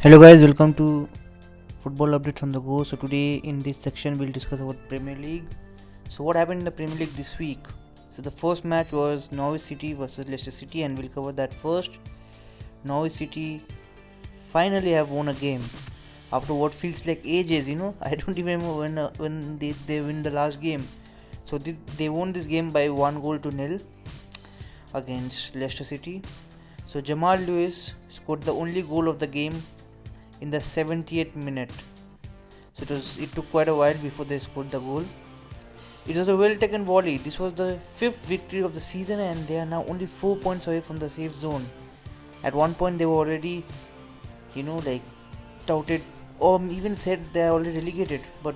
Hello guys, welcome to Football Updates on the Go. So today in this section we'll discuss about Premier League. So what happened in the Premier League this week? So the first match was Norwich City versus Leicester City, and we'll cover that first. Norwich City finally have won a game after what feels like ages. I don't even remember when they win the last game. So they won this game by 1-0 against Leicester City. So Jamal Lewis scored the only goal of the game in the 70th minute. So it took quite a while before they scored the goal. It was a well taken volley. This was the fifth victory of the season, and they are now only 4 points away from the safe zone. At one point they were already touted or even said they are already relegated, but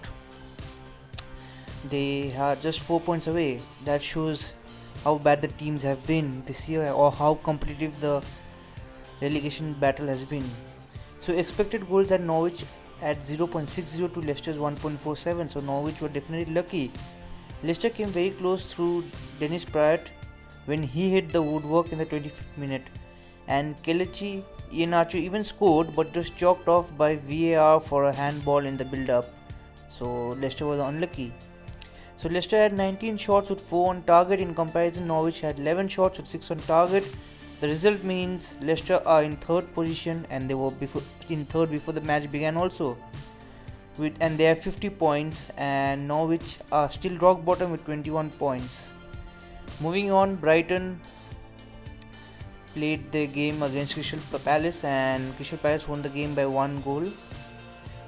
they are just 4 points away. That shows how bad the teams have been this year, or how competitive the relegation battle has been. So expected goals at Norwich at 0.60 to Leicester's 1.47. So Norwich were definitely lucky. Leicester came very close through Dennis Pratt when he hit the woodwork in the 25th minute, and Kelechi Iheanacho even scored, but was chalked off by VAR for a handball in the build-up. So Leicester was unlucky. So Leicester had 19 shots with 4 on target. In comparison, Norwich had 11 shots with 6 on target. The result means Leicester are in third position, and they were in third before the match began also. And they have 50 points, and Norwich are still rock bottom with 21 points. Moving on, Brighton played their game against Crystal Palace, and Crystal Palace won the game by 1 goal.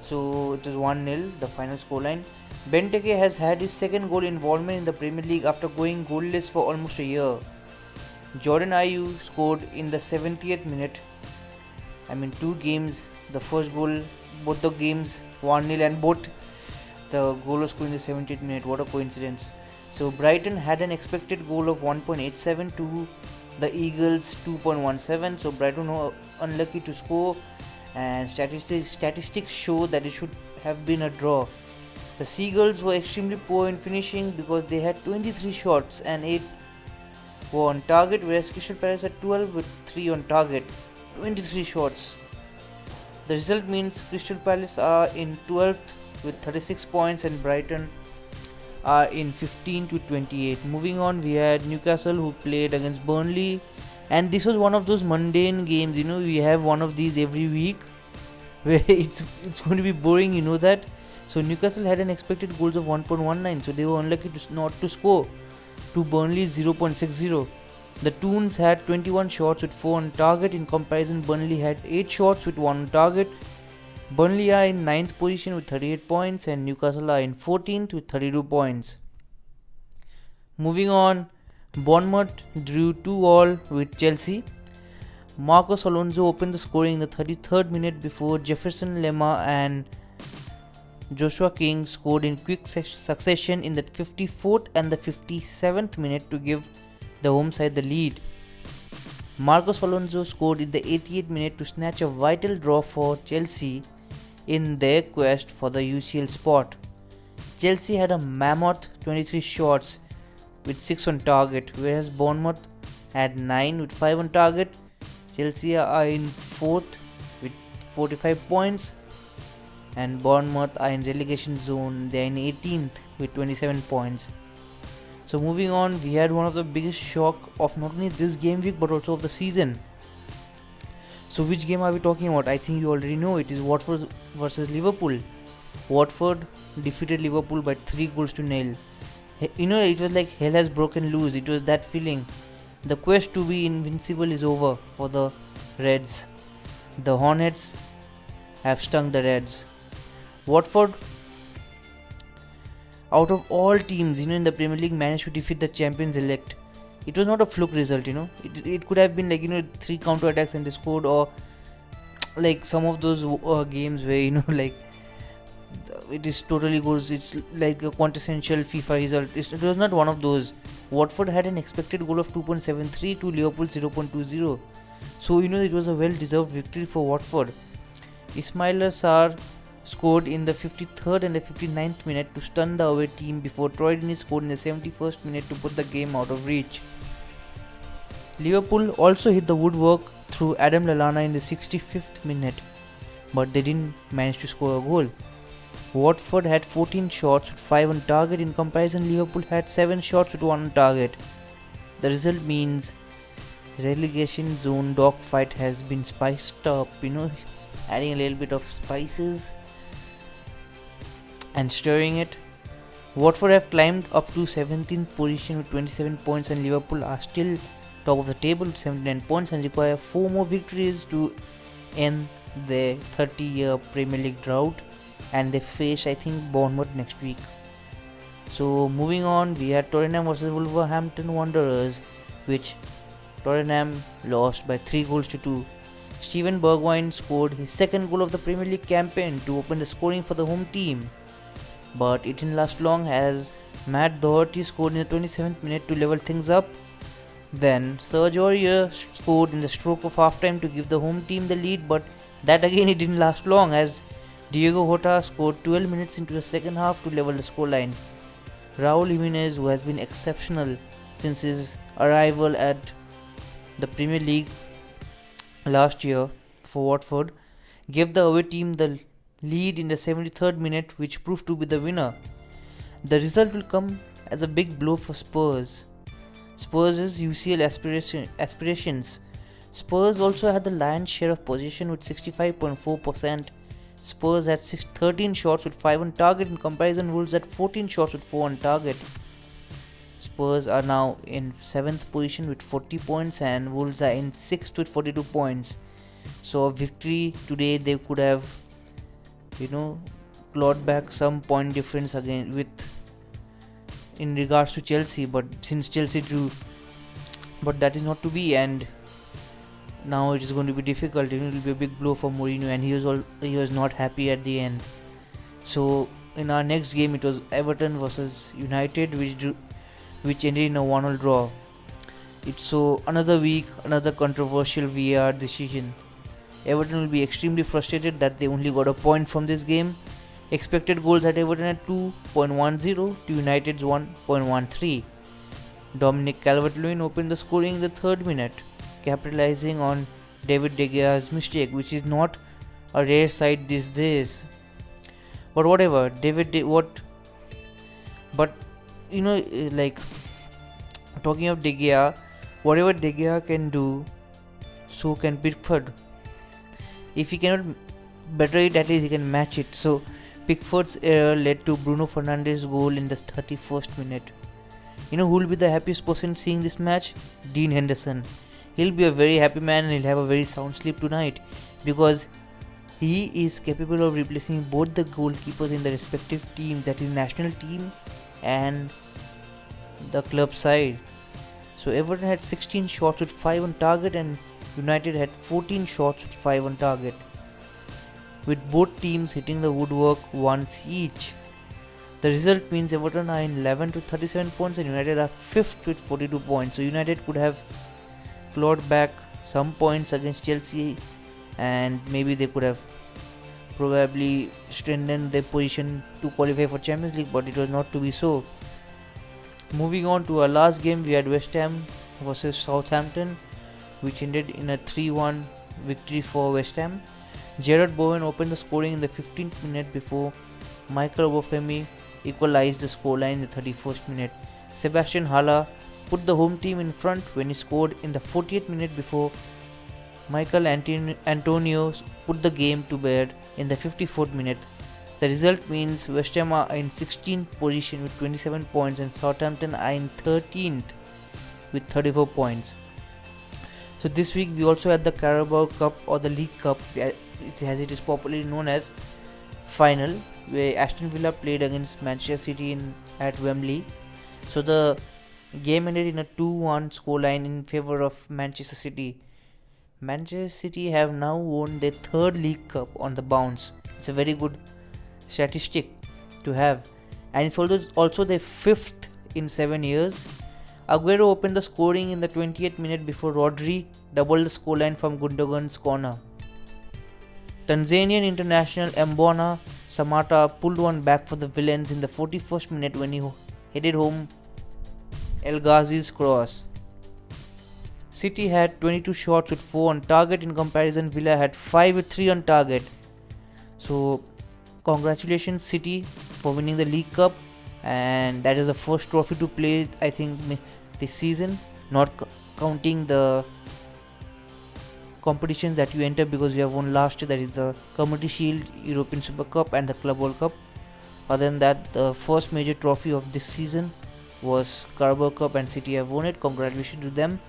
So it is 1-0, the final scoreline. Benteke has had his second goal involvement in the Premier League after going goalless for almost a year. Jordan Ayew scored in the 70th minute. Two games, the first goal, both the games 1-0, and both the goal was scored in the 70th minute. What a coincidence. So Brighton had an expected goal of 1.87 to the Eagles 2.17. So Brighton were unlucky to score, and statistics show that it should have been a draw. The Seagulls were extremely poor in finishing because they had 23 shots and 8 were on target, whereas Crystal Palace had 12 with 3 on target, 23 shots. The result means Crystal Palace are in 12th with 36 points, and Brighton are in 15 to 28. Moving on, we had Newcastle who played against Burnley, and this was one of those mundane games. We have one of these every week where it's going to be boring, that. So Newcastle had an expected goals of 1.19, so they were unlucky not to score to Burnley's 0.60. The Toons had 21 shots with 4 on target. In comparison, Burnley had 8 shots with 1 on target. Burnley are in 9th position with 38 points, and Newcastle are in 14th with 32 points. Moving on, Bournemouth drew 2-2 with Chelsea. Marcos Alonso opened the scoring in the 33rd minute before Jefferson Lemma and Joshua King scored in quick succession in the 54th and the 57th minute to give the home side the lead. Marcos Alonso scored in the 88th minute to snatch a vital draw for Chelsea in their quest for the UCL spot. Chelsea had a mammoth 23 shots with 6 on target, whereas Bournemouth had 9 with 5 on target. Chelsea are in 4th with 45 points, and Bournemouth are in relegation zone. They are in 18th with 27 points. So moving on, we had one of the biggest shock of not only this game week but also of the season. So which game are we talking about? I think you already know. It is Watford versus Liverpool. Watford defeated Liverpool by 3-0. It was like hell has broken loose. It was that feeling. The quest to be invincible is over for the Reds. The Hornets have stung the Reds. Watford, out of all teams, in the Premier League, managed to defeat the champions elect. It was not a fluke result, It could have been 3 counter attacks and they scored, or like some of those games where it is totally goes. It's like a quintessential FIFA result. It was not one of those. Watford had an expected goal of 2.73 to Liverpool 0.20. So it was a well-deserved victory for Watford. Ismaila Sarr scored in the 53rd and the 59th minute to stun the away team before Troy Deeney scored in the 71st minute to put the game out of reach. Liverpool also hit the woodwork through Adam Lallana in the 65th minute. but they didn't manage to score a goal. Watford had 14 shots with 5 on target. In comparison, Liverpool had 7 shots with 1 on target. The result means relegation zone dogfight has been spiced up, adding a little bit of spices and stirring it. Watford have climbed up to 17th position with 27 points, and Liverpool are still top of the table with 79 points and require 4 more victories to end their 30-year Premier League drought, and they face, I think, Bournemouth next week. So moving on, we had Tottenham versus Wolverhampton Wanderers, which Tottenham lost by 3 goals to 2. Steven Bergwijn scored his second goal of the Premier League campaign to open the scoring for the home team, but it didn't last long as Matt Doherty scored in the 27th minute to level things up. Then Serge Aurier scored in the stroke of half-time to give the home team the lead, but that again it didn't last long as Diego Jota scored 12 minutes into the second half to level the scoreline. Raul Jimenez, who has been exceptional since his arrival at the Premier League last year for Watford, gave the away team the lead in the 73rd minute, which proved to be the winner. The result will come as a big blow for Spurs. Spurs' UCL aspirations. Spurs also had the lion's share of possession with 65.4%. Spurs had 13 shots with 5 on target. In comparison, Wolves had 14 shots with 4 on target. Spurs are now in 7th position with 40 points and Wolves are in 6th with 42 points. So a victory today, they could have, clawed back some point difference again in regards to Chelsea, but that is not to be, and now it is going to be difficult. It will be a big blow for Mourinho, and he was not happy at the end. So in our next game, it was Everton versus United, which ended in a 1-1 draw. So another week, another controversial VAR decision. Everton will be extremely frustrated that they only got a point from this game. Expected goals at Everton at 2.10 to United's 1.13. Dominic Calvert-Lewin opened the scoring in the 3rd minute, capitalizing on David De Gea's mistake, which is not a rare sight these days. But whatever, talking of De Gea, whatever De Gea can do, so can Pickford. If he cannot better it, at least he can match it. So Pickford's error led to Bruno Fernandes' goal in the 31st minute. Who will be the happiest person seeing this match? Dean Henderson. He'll be a very happy man and he'll have a very sound sleep tonight, because he is capable of replacing both the goalkeepers in the respective teams, that is national team and the club side. So Everton had 16 shots with 5 on target and United had 14 shots with 5 on target, with both teams hitting the woodwork once each. The result means Everton are in 11th with 37 points and United are 5th with 42 points. So United could have clawed back some points against Chelsea, and maybe they could have probably strengthened their position to qualify for Champions League, but it was not to be so. Moving on to our last game, we had West Ham versus Southampton, which ended in a 3-1 victory for West Ham. Gerard Bowen opened the scoring in the 15th minute before Michael Obafemi equalized the scoreline in the 31st minute. Sebastian Haller put the home team in front when he scored in the 40th minute before Michael Antonio put the game to bed in the 54th minute. The result means West Ham are in 16th position with 27 points and Southampton are in 13th with 34 points. So this week we also had the Carabao Cup, or the League Cup as it is popularly known as, final, where Aston Villa played against Manchester City at Wembley. So the game ended in a 2-1 scoreline in favour of Manchester City. Manchester City have now won their 3rd League Cup on the bounce. It's a very good statistic to have, and it's also their 5th in 7 years. Aguero opened the scoring in the 20th minute before Rodri doubled the scoreline from Gundogan's corner. Tanzanian international Mbwana Samata pulled one back for the Villains in the 41st minute when he headed home El Ghazi's cross. City had 22 shots with 4 on target. In comparison, Villa had 5 with 3 on target. So congratulations City for winning the League Cup, and that is the first trophy to play, I think, this season, not counting the competitions that you enter because you have won last year, that is the Community Shield, European Super Cup and the Club World Cup. Other than that, the first major trophy of this season was Carabao Cup, and City have won it. Congratulations to them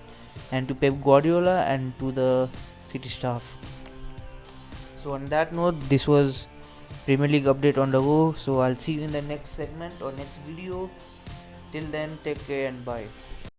and to Pep Guardiola and to the City staff. So on that note, this was Premier League update on the go. So I'll see you in the next segment or next video. Till then, take care and bye.